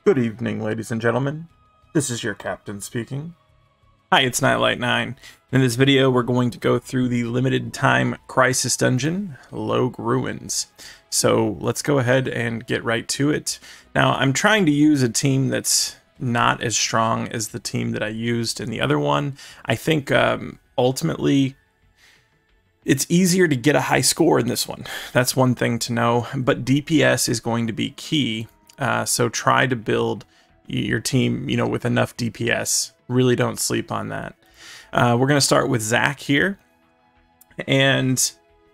Good evening, ladies and gentlemen. This is your captain speaking. Hi, it's Nightlight9. In this video, we're going to go through the limited time crisis dungeon, Logue Ruins. So let's go ahead and get right to it. Now, I'm trying to use a team that's not as strong as the team that I used in the other one. I think ultimately it's easier to get a high score in this one. That's one thing to know, but DPS is going to be key. So try to build your team, with enough DPS. Really don't sleep on that. We're going to start with Zach here. And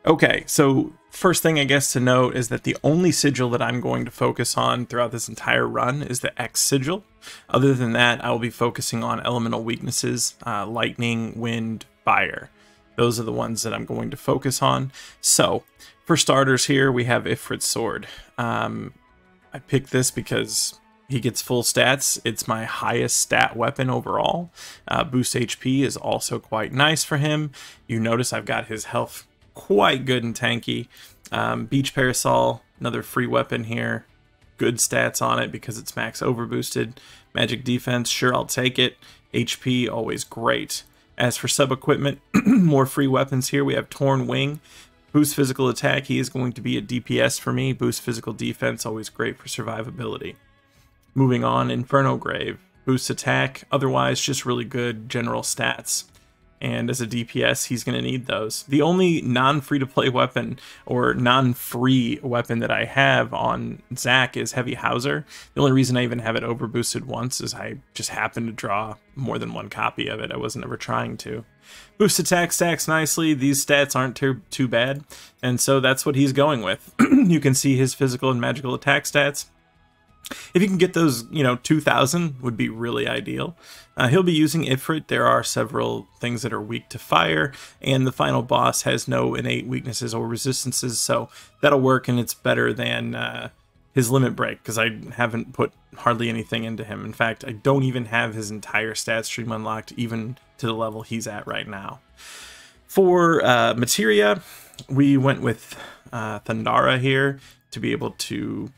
okay, so first thing I guess to note is that the only sigil that I'm going to focus on throughout this entire run is the X sigil. Other than that, I will be focusing on elemental weaknesses, lightning, wind, fire. Those are the ones that I'm going to focus on. So for starters here, we have Ifrit's Sword. I picked this because he gets full stats. It's my highest stat weapon overall. Boost HP is also quite nice for him. You notice I've got his health quite good and tanky. Beach Parasol, another free weapon here. Good stats on it because it's max overboosted. Magic defense, sure, I'll take it. HP, always great. As for sub-equipment, more free weapons here. We have Torn Wing. Boost physical attack, he is going to be a DPS for me. Boost physical defense, always great for survivability. Moving on, Inferno Grave. Boost attack, otherwise just really good general stats. And as a DPS, he's going to need those. The only non-free-to-play weapon, or non-free weapon that I have on Zach is Heavy Hauser. The only reason I even have it overboosted once is I just happened to draw more than one copy of it. I wasn't ever trying to. Boost attack stacks nicely. These stats aren't too bad. And so that's what he's going with. You can see his physical and magical attack stats. If you can get those, 2,000 would be really ideal. He'll be using Ifrit. There are several things that are weak to fire, and the final boss has no innate weaknesses or resistances, so that'll work, and it's better than his limit break, because I haven't put hardly anything into him. In fact, I don't even have his entire stat stream unlocked, even to the level he's at right now. For materia, we went with Thundara here to be able to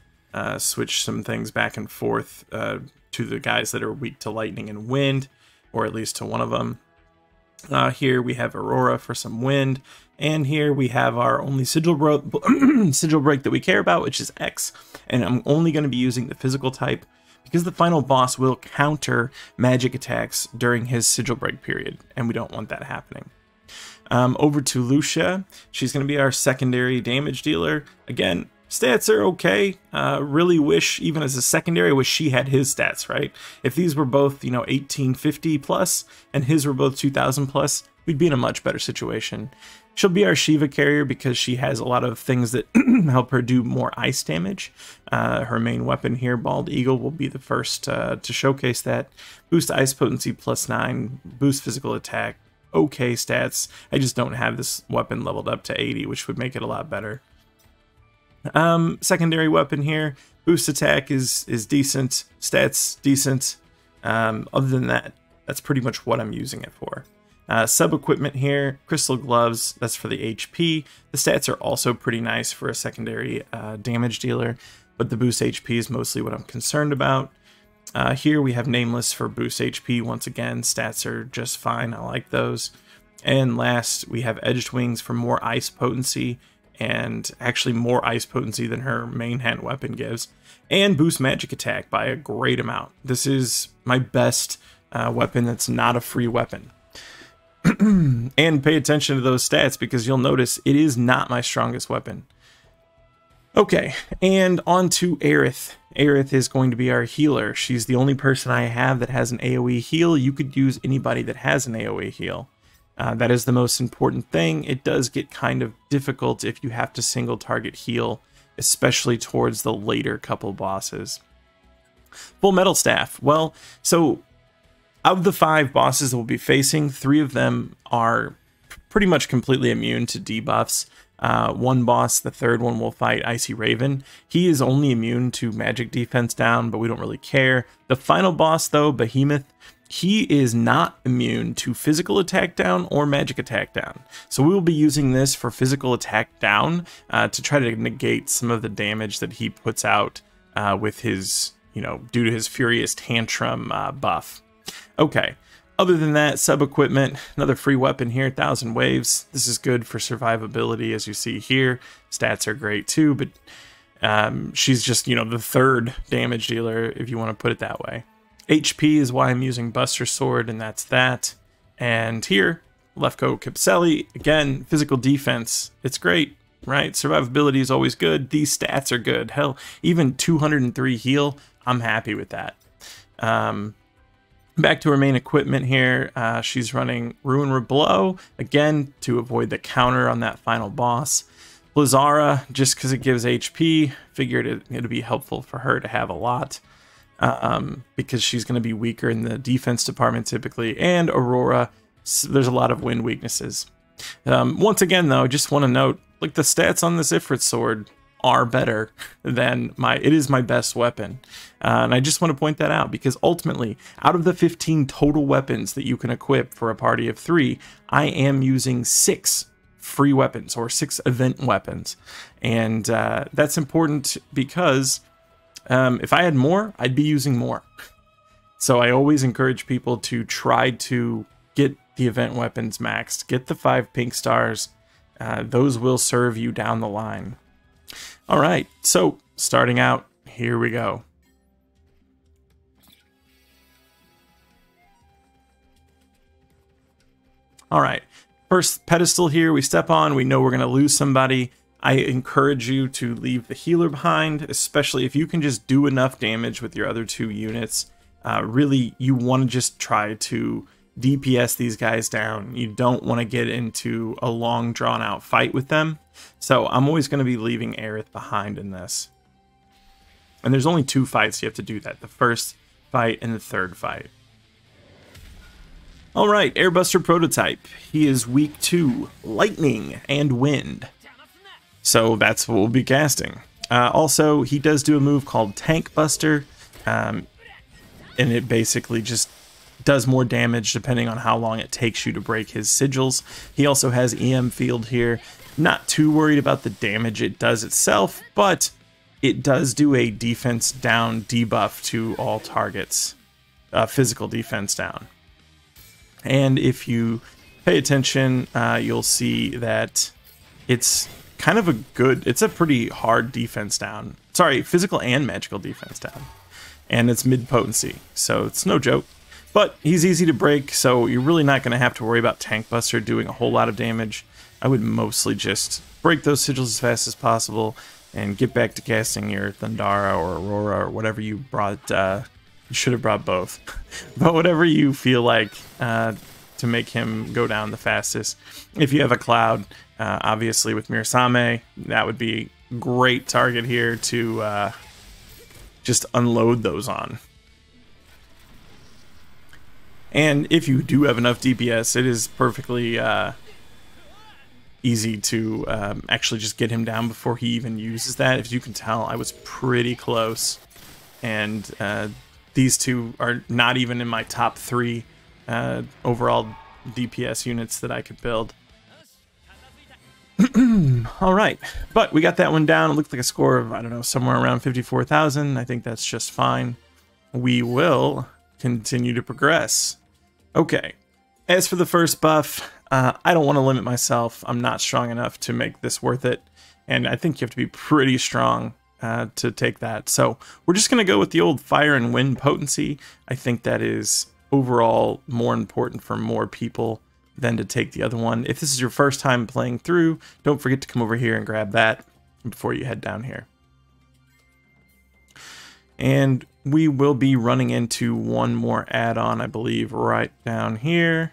switch some things back and forth to the guys that are weak to lightning and wind, or at least to one of them. Here we have Aurora for some wind, and here we have our only sigil break that we care about, which is X, and I'm only going to be using the physical type because the final boss will counter magic attacks during his sigil break period, and we don't want that happening. Over to Lucia. She's going to be our secondary damage dealer. Again, stats are okay. Really wish, even as a secondary, I wish she had his stats, right? If these were both, 1850 plus and his were both 2000 plus, we'd be in a much better situation. She'll be our Shiva carrier because she has a lot of things that help her do more ice damage. Her main weapon here, Bald Eagle, will be the first to showcase that. Boost ice potency +9, boost physical attack, okay stats. I just don't have this weapon leveled up to 80, which would make it a lot better. Secondary weapon here, boost attack is decent, stats decent. Other than that, that's pretty much what I'm using it for. Sub equipment here, crystal gloves, that's for the HP. The stats are also pretty nice for a secondary damage dealer, but the boost HP is mostly what I'm concerned about. Here we have Nameless for boost HP. Once again, stats are just fine. I like those. And last, we have Edged Wings for more ice potency, and actually more ice potency than her main hand weapon gives, and boost magic attack by a great amount. This is my best weapon that's not a free weapon. And pay attention to those stats because you'll notice it is not my strongest weapon. Okay, and on to Aerith. Aerith is going to be our healer. She's the only person I have that has an AoE heal. You could use anybody that has an AoE heal. That is the most important thing. It does get kind of difficult if you have to single target heal, especially towards the later couple bosses. Full Metal Staff. Well, so of the 5 bosses that we'll be facing, 3 of them are pretty much completely immune to debuffs. One boss, the third one, will fight Icy Raven. He is only immune to magic defense down, but we don't really care. The final boss, though, Behemoth, he is not immune to physical attack down or magic attack down. So we will be using this for physical attack down to try to negate some of the damage that he puts out with his you know, due to his Furious Tantrum buff. Okay. Other than that, sub-equipment, another free weapon here, 1000 Waves. This is good for survivability, as you see here. Stats are great too, but she's just, you know, the third damage dealer, if you want to put it that way. HP is why I'm using Buster Sword, and that's that. And here, Lefko Capselli, again, physical defense. It's great, right? Survivability is always good. These stats are good. Hell, even 203 heal, I'm happy with that. Back to her main equipment here, she's running Ruin Reblow, again, to avoid the counter on that final boss. Blizzara, just because it gives HP, figured it'd be helpful for her to have a lot, because she's going to be weaker in the defense department typically. And Aurora, there's a lot of wind weaknesses. Once again, though, just want to note, like, the stats on this Ifrit sword are better than it is my best weapon. And I just want to point that out, because ultimately, out of the 15 total weapons that you can equip for a party of 3, I am using 6 free weapons, or 6 event weapons. And that's important because if I had more, I'd be using more. So I always encourage people to try to get the event weapons maxed, get the 5 pink stars. Those will serve you down the line. All right, so starting out, here we go. All right, first pedestal here we step on, we know we're going to lose somebody. I encourage you to leave the healer behind, especially if you can just do enough damage with your other 2 units. Really, you want to just try to DPS these guys down. You don't want to get into a long drawn out fight with them. So I'm always going to be leaving Aerith behind in this. And there's only 2 fights you have to do that. The first fight and the third fight. Alright, Airbuster Prototype. He is weak to lightning and wind. So that's what we'll be casting. Also, he does do a move called Tank Buster. And it basically just does more damage depending on how long it takes you to break his sigils. He also has EM Field here. Not too worried about the damage it does itself, but it does do a defense down debuff to all targets. Physical defense down. And if you pay attention, you'll see that it's kind of it's a pretty hard defense down. Sorry, physical and magical defense down. And it's mid potency, so it's no joke. But he's easy to break, so you're really not going to have to worry about Tank Buster doing a whole lot of damage. I would mostly just break those sigils as fast as possible and get back to casting your Thundara or Aurora or whatever you brought. You should have brought both. But whatever you feel like to make him go down the fastest. If you have a Cloud, obviously with Mirsame, that would be a great target here to just unload those on. And if you do have enough DPS, it is perfectly easy to actually just get him down before he even uses that. If you can tell, I was pretty close. And these 2 are not even in my top 3 overall DPS units that I could build. Alright, but we got that one down. It looked like a score of, I don't know, somewhere around 54,000. I think that's just fine. We will continue to progress. Okay, as for the first buff, I don't want to limit myself. I'm not strong enough to make this worth it, and I think you have to be pretty strong to take that. So we're just going to go with the old Fire and Wind potency. I think that is overall more important for more people than to take the other one. If this is your first time playing through, don't forget to come over here and grab that before you head down here. And we will be running into one more add-on, I believe, right down here.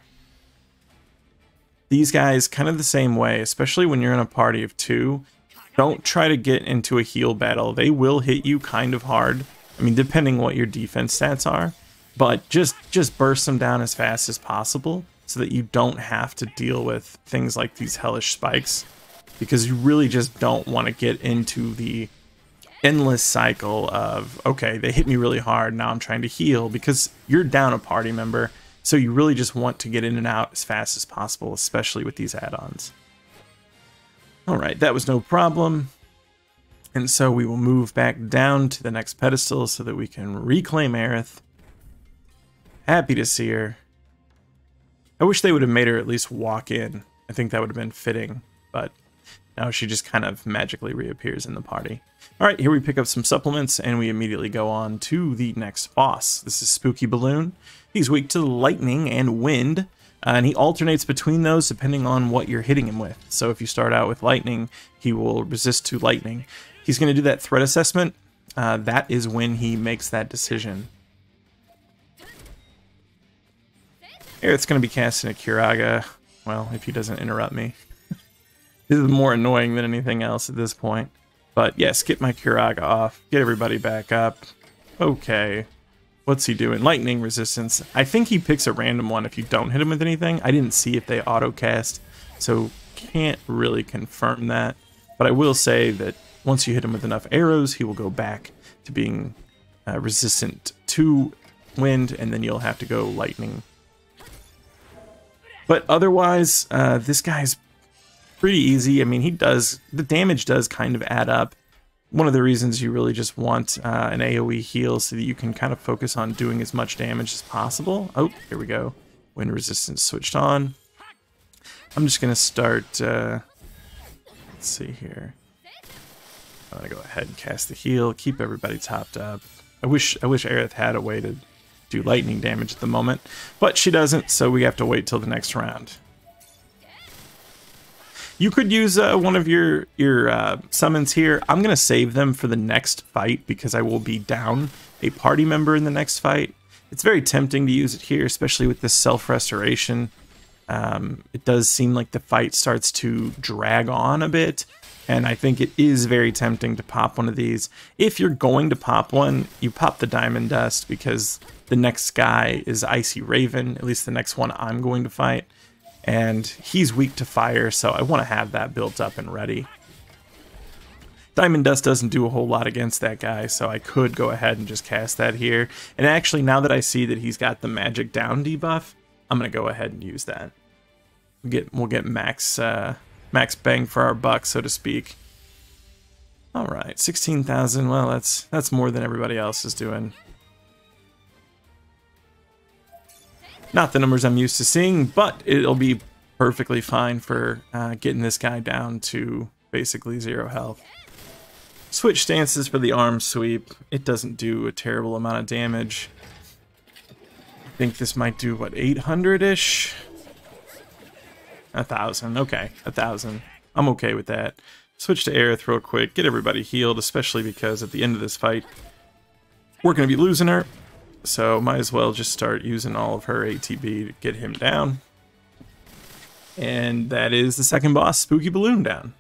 These guys, kind of the same way, especially when you're in a party of 2. Don't try to get into a heal battle. They will hit you kind of hard. I mean, depending what your defense stats are. But just burst them down as fast as possible so that you don't have to deal with things like these hellish spikes. Because you really just don't want to get into the endless cycle of, okay, they hit me really hard, now I'm trying to heal, because you're down a party member, so you really just want to get in and out as fast as possible, especially with these add-ons. Alright, that was no problem. And so we will move back down to the next pedestal so that we can reclaim Aerith. Happy to see her. I wish they would have made her at least walk in. I think that would have been fitting, but now she just kind of magically reappears in the party. All right, here we pick up some supplements and we immediately go on to the next boss. This is Spooky Balloon. He's weak to lightning and wind, and he alternates between those depending on what you're hitting him with. So if you start out with lightning, he will resist to lightning. He's going to do that threat assessment. That is when he makes that decision. Aerith's going to be casting a Curaga. Well, if he doesn't interrupt me. This is more annoying than anything else at this point. But yes, get my Curaga off. Get everybody back up. Okay. What's he doing? Lightning resistance. I think he picks a random one if you don't hit him with anything. I didn't see if they auto-cast, so can't really confirm that. But I will say that once you hit him with enough arrows, he will go back to being resistant to wind, and then you'll have to go lightning. But otherwise, this guy's pretty easy. I mean, the damage does kind of add up. One of the reasons you really just want an AoE heal so that you can kind of focus on doing as much damage as possible. Oh, here we go. Wind resistance switched on. I'm just going to start, let's see here. I'm going to go ahead and cast the heal, keep everybody topped up. I wish Aerith had a way to do lightning damage at the moment, but she doesn't, so we have to wait till the next round. You could use one of your summons here. I'm going to save them for the next fight because I will be down a party member in the next fight. It's very tempting to use it here, especially with this self-restoration. It does seem like the fight starts to drag on a bit, and I think it is very tempting to pop one of these. If you're going to pop one, you pop the Diamond Dust because the next guy is Icy Raven, at least the next one I'm going to fight. And he's weak to fire, so I want to have that built up and ready. Diamond Dust doesn't do a whole lot against that guy, so I could go ahead and just cast that here. And actually, now that I see that he's got the magic down debuff, I'm going to go ahead and use that. We'll get max bang for our buck, so to speak. All right, 16,000. Well, that's more than everybody else is doing. Not the numbers I'm used to seeing, but it'll be perfectly fine for getting this guy down to basically 0 health. Switch stances for the arm sweep. It doesn't do a terrible amount of damage. I think this might do, what, 800-ish? 1,000. Okay, 1,000. I'm okay with that. Switch to Aerith real quick. Get everybody healed, especially because at the end of this fight, we're going to be losing her. So might as well just start using all of her ATB to get him down. And that is the second boss, Spooky Balloon, down.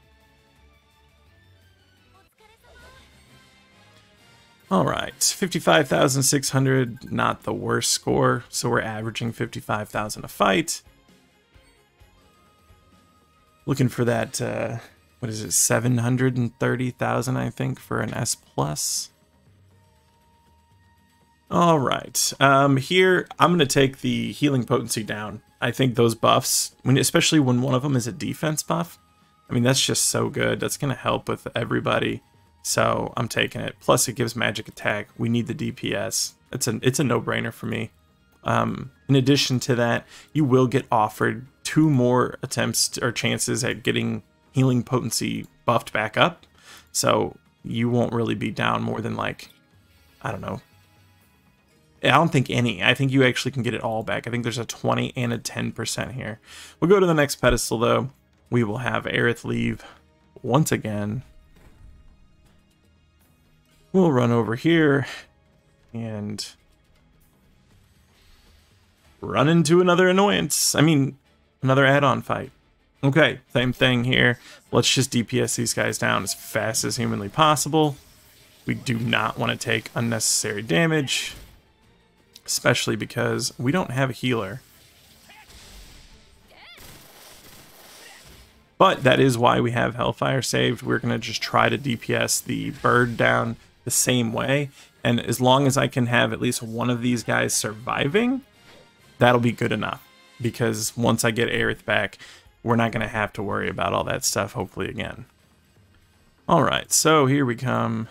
Alright, 55,600, not the worst score. So we're averaging 55,000 a fight. Looking for that, what is it, 730,000 I think for an S+. All right, here I'm going to take the healing potency down. I think those buffs, especially when one of them is a defense buff, I mean, that's just so good. That's going to help with everybody. So I'm taking it. Plus, it gives magic attack. We need the DPS. It's a no-brainer for me. In addition to that, you will get offered 2 more attempts or chances at getting healing potency buffed back up. So you won't really be down more than, like, I don't know. I don't think any. I think you actually can get it all back. I think there's a 20 and a 10% here. We'll go to the next pedestal, though. We will have Aerith leave once again. We'll run over here and run into another annoyance. I mean, another add-on fight. Okay, same thing here. Let's just DPS these guys down as fast as humanly possible. We do not want to take unnecessary damage, especially because we don't have a healer. But that is why we have Hellfire saved. We're going to just try to DPS the bird down the same way. And as long as I can have at least one of these guys surviving, that'll be good enough. Because once I get Aerith back, we're not going to have to worry about all that stuff, hopefully, again. Alright, so here we come.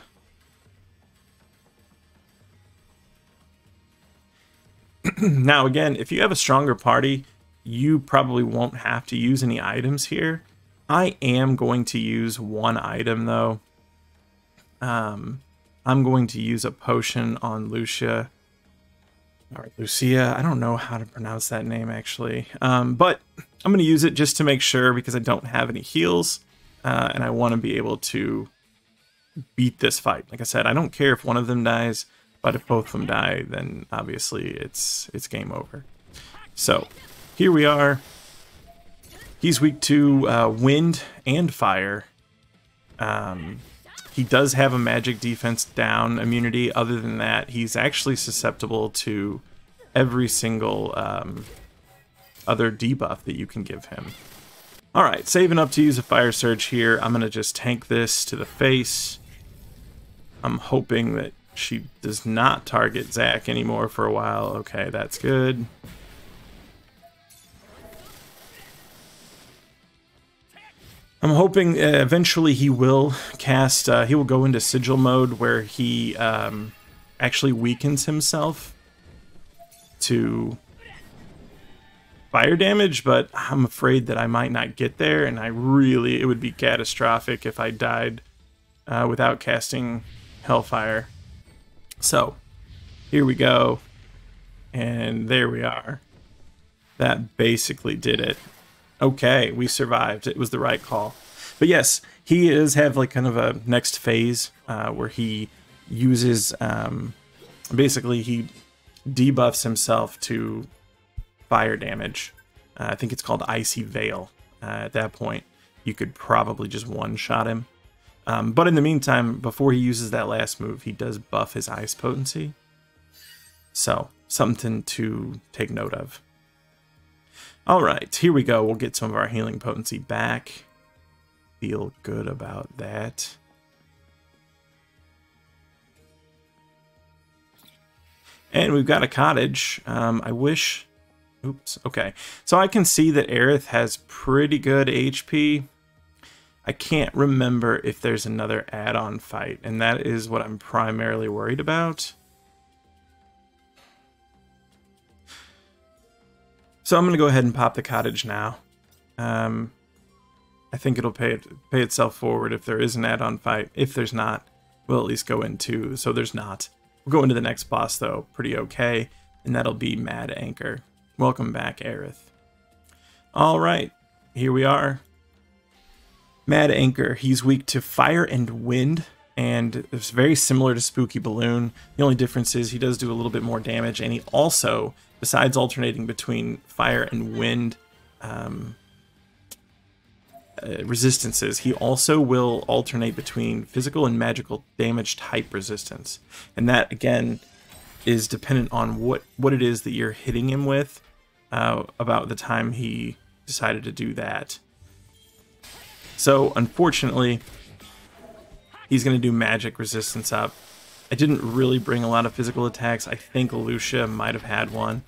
Now again, if you have a stronger party, you probably won't have to use any items here. I am going to use one item though. I'm going to use a potion on Lucia. Or Lucia, I don't know how to pronounce that name actually. But I'm going to use it just to make sure because I don't have any heals. And I want to be able to beat this fight. Like I said, I don't care if one of them dies, but if both of them die, then obviously it's game over. So here we are. He's weak to wind and fire. He does have a magic defense down immunity. Other than that, he's actually susceptible to every single other debuff that you can give him. Alright, saving up to use a fire surge here. I'm going to just tank this to the face. I'm hoping that she does not target Zac anymore for a while. Okay, that's good. I'm hoping eventually he will cast, he will go into sigil mode where he actually weakens himself to fire damage, but I'm afraid that I might not get there, and it would be catastrophic if I died without casting Hellfire. So, here we go, and there we are. That basically did it. Okay, we survived. It was the right call. But yes, he does have like kind of a next phase where he uses, basically he debuffs himself to fire damage. I think it's called Icy Veil. At that point, you could probably just one-shot him. But in the meantime, before he uses that last move, he does buff his ice potency. So, something to take note of. Alright, here we go. We'll get some of our healing potency back. Feel good about that. And we've got a cottage. I wish... Oops, okay. So I can see that Aerith has pretty good HP. I can't remember if there's another add-on fight, and that is what I'm primarily worried about. So I'm going to go ahead and pop the cottage now. I think it'll pay itself forward if there is an add-on fight. If there's not, we'll at least go into... So there's not. We'll go into the next boss, though, pretty okay, and that'll be Mad Anchor. Welcome back, Aerith. Alright, here we are. Mad Anchor, he's weak to fire and wind, and it's very similar to Spooky Balloon. The only difference is he does do a little bit more damage, and he also, besides alternating between fire and wind resistances, he also will alternate between physical and magical damage type resistance. And that, again, is dependent on what it is that you're hitting him with about the time he decided to do that. So, unfortunately, he's going to do magic resistance up. I didn't really bring a lot of physical attacks. I think Lucia might have had one.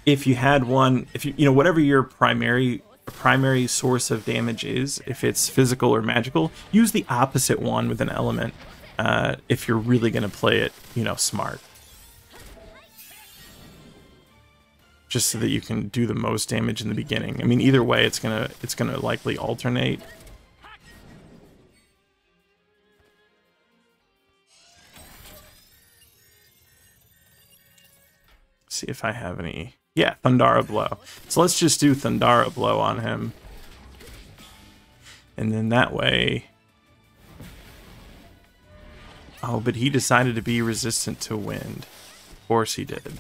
If you had one, if you know, whatever your primary source of damage is, if it's physical or magical, use the opposite one with an element if you're really going to play it, you know, smart. Just so that you can do the most damage in the beginning. I mean, either way, it's gonna likely alternate. See if I have any. Yeah, Thundara Blow. So let's just do Thundara Blow on him. And then that way... Oh, but he decided to be resistant to wind. Of course he did.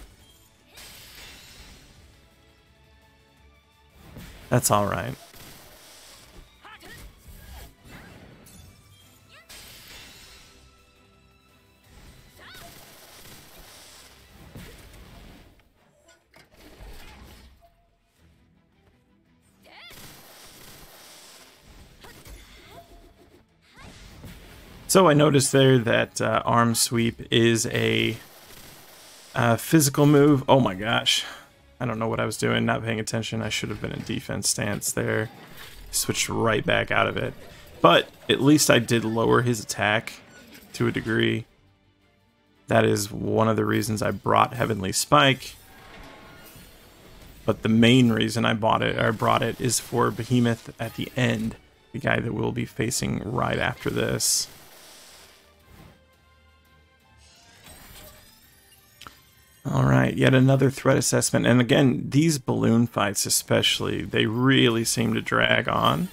That's alright. So I noticed there that Arm Sweep is a physical move. Oh my gosh. I don't know what I was doing, not paying attention. I should have been in defense stance there. Switched right back out of it. But at least I did lower his attack to a degree. That is one of the reasons I brought Heavenly Spike. But the main reason I brought it is for Behemoth at the end, the guy that we'll be facing right after this. Alright, yet another threat assessment. And again, these balloon fights especially, they really seem to drag on.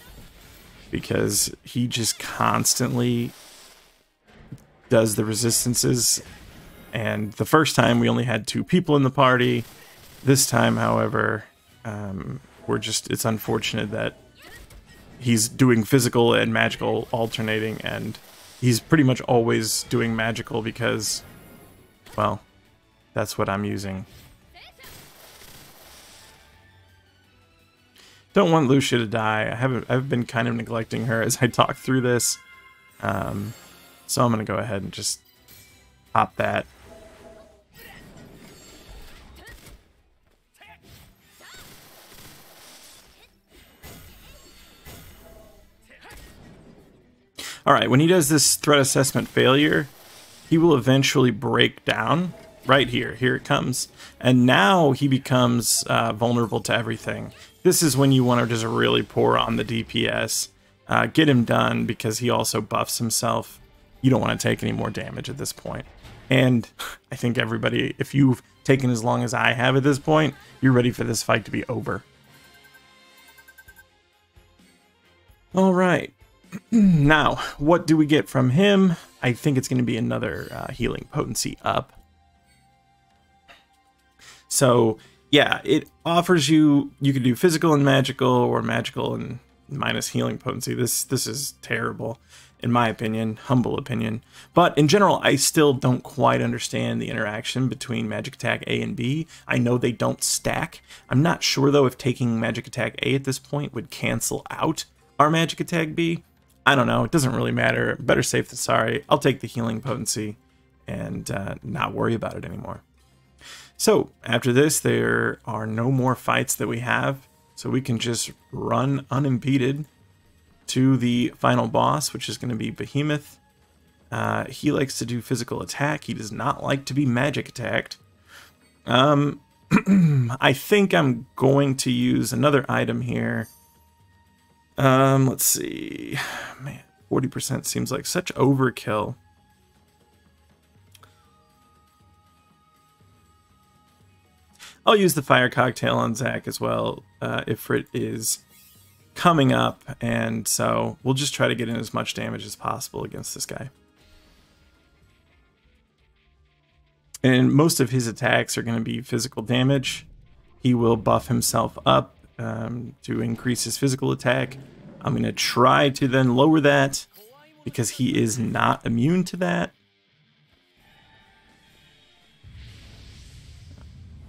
Because he just constantly does the resistances. And the first time we only had 2 people in the party. This time, however, it's unfortunate that he's doing physical and magical alternating, and he's pretty much always doing magical because, well, that's what I'm using. Don't want Lucia to die. I've been kind of neglecting her as I talk through this. So I'm gonna go ahead and just pop that. Alright, when he does this threat assessment failure, he will eventually break down. Right here. Here it comes. And now he becomes vulnerable to everything. This is when you want to just really pour on the DPS. Get him done because he also buffs himself. You don't want to take any more damage at this point. And I think everybody, if you've taken as long as I have at this point, you're ready for this fight to be over. Alright. Now, what do we get from him? I think it's going to be another healing potency up. So, yeah, it offers you can do physical and magical, or magical and minus healing potency. This is terrible, in my opinion, humble opinion. But in general, I still don't quite understand the interaction between magic attack A and B. I know they don't stack. I'm not sure, though, if taking magic attack A at this point would cancel out our magic attack B. I don't know. It doesn't really matter. Better safe than sorry. I'll take the healing potency and not worry about it anymore. So, after this, there are no more fights that we have, so we can just run unimpeded to the final boss, which is going to be Behemoth. He likes to do physical attack. He does not like to be magic attacked. I think I'm going to use another item here. Let's see. Man, 40% seems like such overkill. I'll use the fire cocktail on Zac as well, Ifrit is coming up, and so we'll just try to get in as much damage as possible against this guy. And most of his attacks are going to be physical damage. He will buff himself up to increase his physical attack. I'm going to try to then lower that because he is not immune to that.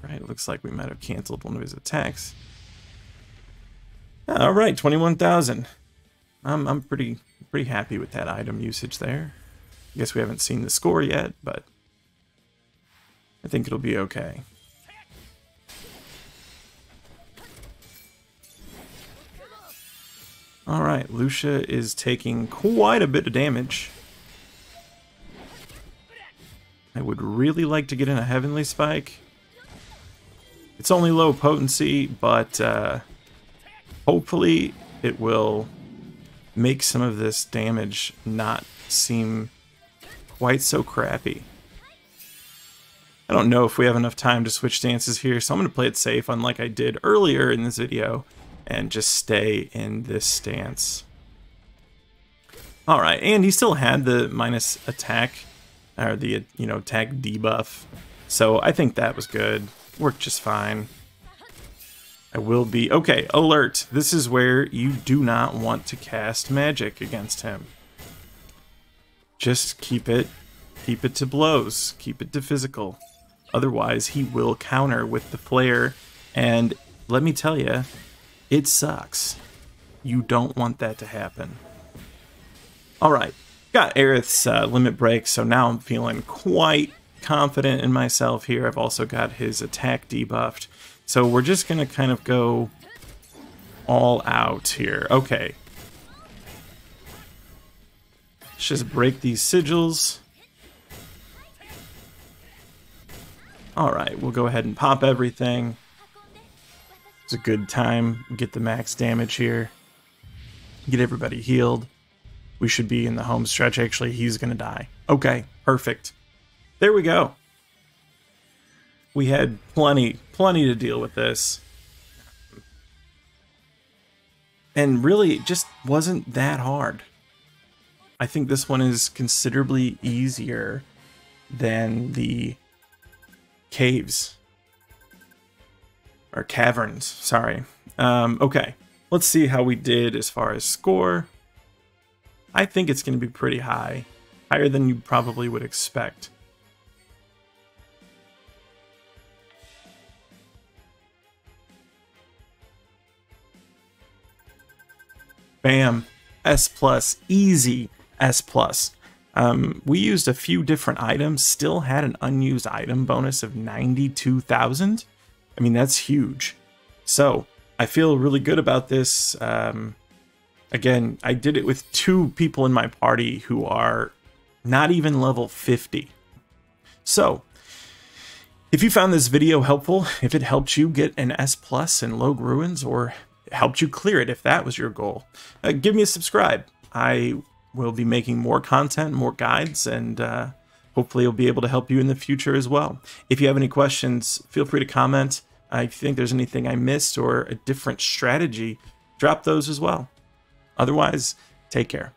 Right, it looks like we might have canceled one of his attacks. All right, 21,000. I'm pretty happy with that item usage there. I guess we haven't seen the score yet, but I think it'll be okay. All right, Lucia is taking quite a bit of damage. I would really like to get in a Heavenly Spike. It's only low potency, but hopefully it will make some of this damage not seem quite so crappy. I don't know if we have enough time to switch stances here, so I'm going to play it safe, unlike I did earlier in this video, and just stay in this stance. Alright, and he still had the minus attack, or the, attack debuff, so I think that was good. Worked just fine. I will be... Okay, alert! This is where you do not want to cast magic against him. Just keep it to blows. Keep it to physical. Otherwise, he will counter with the flare, and let me tell you, it sucks. You don't want that to happen. Alright, got Aerith's limit break, so now I'm feeling quite confident in myself here. I've also got his attack debuffed. So we're just going to kind of go all out here. Okay. Let's just break these sigils. Alright, we'll go ahead and pop everything. It's a good time. Get the max damage here. Get everybody healed. We should be in the home stretch. Actually, he's going to die. Okay, perfect. There we go. We had plenty to deal with this. And really, it just wasn't that hard. I think this one is considerably easier than the caves. Or caverns, sorry. Okay, let's see how we did as far as score. I think it's going to be pretty high. Higher than you probably would expect. Bam. S+, easy S+. We used a few different items, still had an unused item bonus of 92,000. I mean, that's huge. So, I feel really good about this. Again, I did it with 2 people in my party who are not even level 50. So, if you found this video helpful, if it helped you get an S+ in Logue Ruins, or helped you clear it if that was your goal, give me a subscribe. I will be making more content, more guides, and hopefully I'll be able to help you in the future as well. If you have any questions, feel free to comment. If you think there's anything I missed or a different strategy, drop those as well. Otherwise, take care.